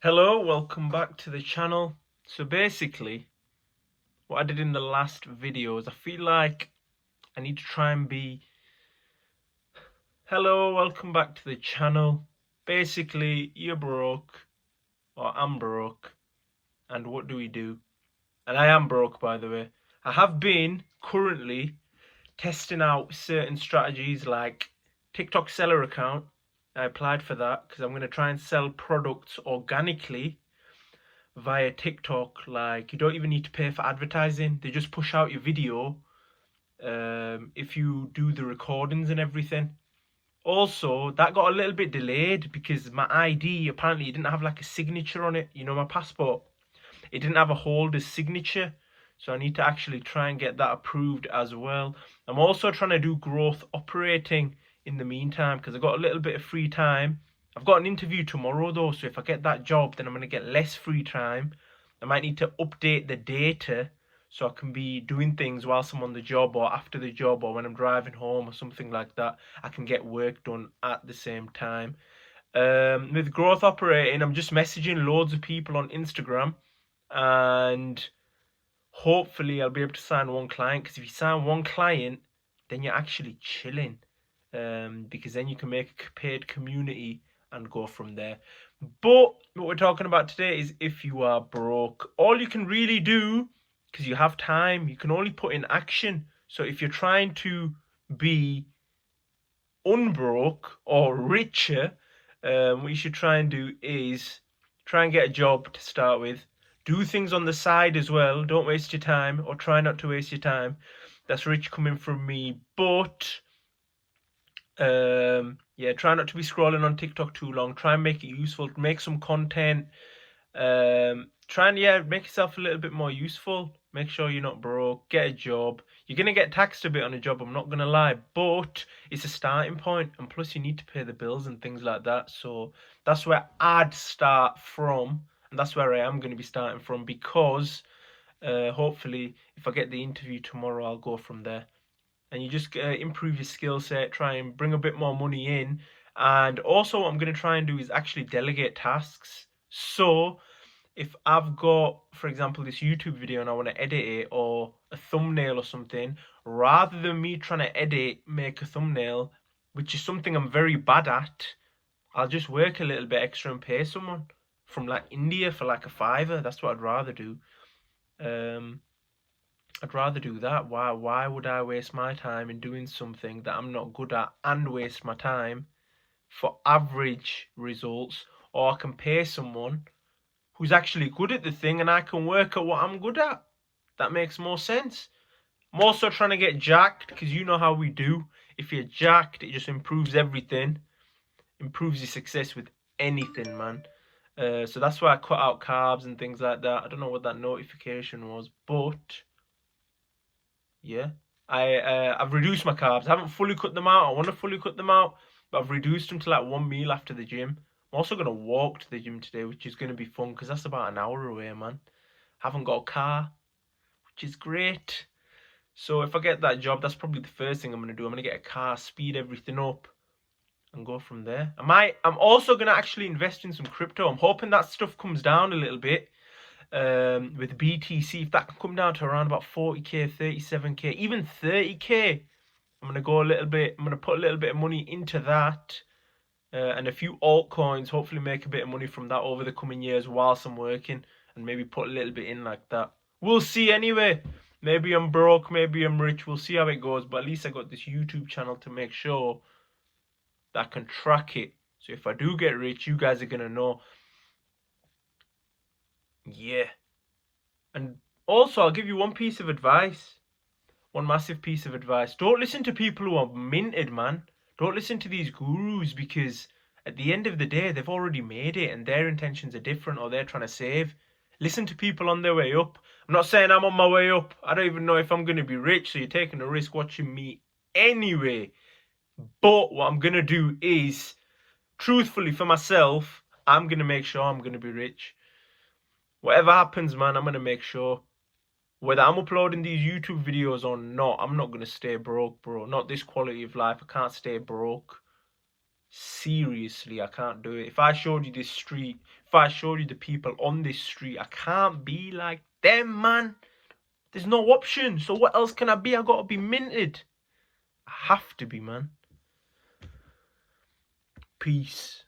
Hello, welcome back to the channel. So basically, what I did in the last video is I feel like I need to try and be... Hello, welcome back to the channel. Basically, you're broke, or I'm broke, and what do we do? And I am broke, by the way. I have been currently testing out certain strategies like TikTok seller account. I applied for that because I'm going to try and sell products organically via TikTok. Like, you don't even need to pay for advertising. They just push out your video if you do the recordings and everything. Also, that got a little bit delayed because my ID apparently didn't have like a signature on it. You know, my passport, it didn't have a holder's signature. So I need to actually try and get that approved as well. I'm also trying to do growth operating in the meantime because I've got a little bit of free time. I've got an interview tomorrow though, so if I get that job, then I'm going to get less free time. I might need to update the data so I can be doing things whilst I'm on the job or after the job or when I'm driving home or something like that. I can get work done at the same time. With growth operating, I'm just messaging loads of people on Instagram, and hopefully I'll be able to sign one client, because if you sign one client, then you're actually chilling, because then you can make a paid community and go from there. But what we're talking about today is if you are broke, all you can really do, because you have time, you can only put in action. So if you're trying to be unbroke or richer, what you should try and do is try and get a job to start with. Do things on the side as well. Don't waste your time, or try not to waste your time. That's rich coming from me. But yeah, try not to be scrolling on TikTok too long. Try and make it useful. Make some content. Try and make yourself a little bit more useful. Make sure you're not broke. Get a job. You're gonna get taxed a bit on a job, I'm not gonna lie, but it's a starting point, and plus you need to pay the bills and things like that. So that's where I'd start from, and that's where I am gonna be starting from, because hopefully if I get the interview tomorrow, I'll go from there. And you just improve your skill set, try and bring a bit more money in. And also what I'm going to try and do is actually delegate tasks. So if I've got, for example, this YouTube video and I want to edit it, or a thumbnail or something, rather than me trying to make a thumbnail, which is something I'm very bad at, I'll just work a little bit extra and pay someone from like India for like a fiver. That's what I'd rather do. I'd rather do that. Why would I waste my time in doing something that I'm not good at and waste my time for average results? Or I can pay someone who's actually good at the thing and I can work at what I'm good at. That makes more sense. I'm also trying to get jacked, because you know how we do. If you're jacked, it just improves everything. Improves your success with anything, man. So that's why I cut out carbs and things like that. I don't know what that notification was, but yeah, I've reduced my carbs. I haven't fully cut them out. I want to fully cut them out, but I've reduced them to like one meal after the gym. I'm also gonna walk to the gym today, which is gonna be fun because that's about an hour away, man. Haven't got a car, which is great. So if I get that job, that's probably the first thing I'm gonna do. I'm gonna get a car, speed everything up, and go from there. I'm also gonna actually invest in some crypto. I'm hoping that stuff comes down a little bit. With BTC, if that can come down to around about 40k, 37k, even 30k, I'm gonna go a little bit. I'm gonna put a little bit of money into that, and a few altcoins. Hopefully, make a bit of money from that over the coming years whilst I'm working, and maybe put a little bit in like that. We'll see anyway. Maybe I'm broke, maybe I'm rich. We'll see how it goes. But at least I got this YouTube channel to make sure that I can track it. So if I do get rich, you guys are gonna know. Yeah. And also, I'll give you one piece of advice. One massive piece of advice. Don't listen to people who are minted, man. Don't listen to these gurus, because at the end of the day, they've already made it and their intentions are different, or they're trying to save. Listen to people on their way up. I'm not saying I'm on my way up. I don't even know if I'm going to be rich, so you're taking a risk watching me anyway. But what I'm going to do is, truthfully for myself, I'm going to make sure I'm going to be rich. Whatever happens, man, I'm going to make sure. Whether I'm uploading these YouTube videos or not, I'm not going to stay broke, bro. Not this quality of life. I can't stay broke. Seriously, I can't do it. If I showed you this street, if I showed you the people on this street, I can't be like them, man. There's no option. So what else can I be? I gotta be minted. I have to be, man. Peace.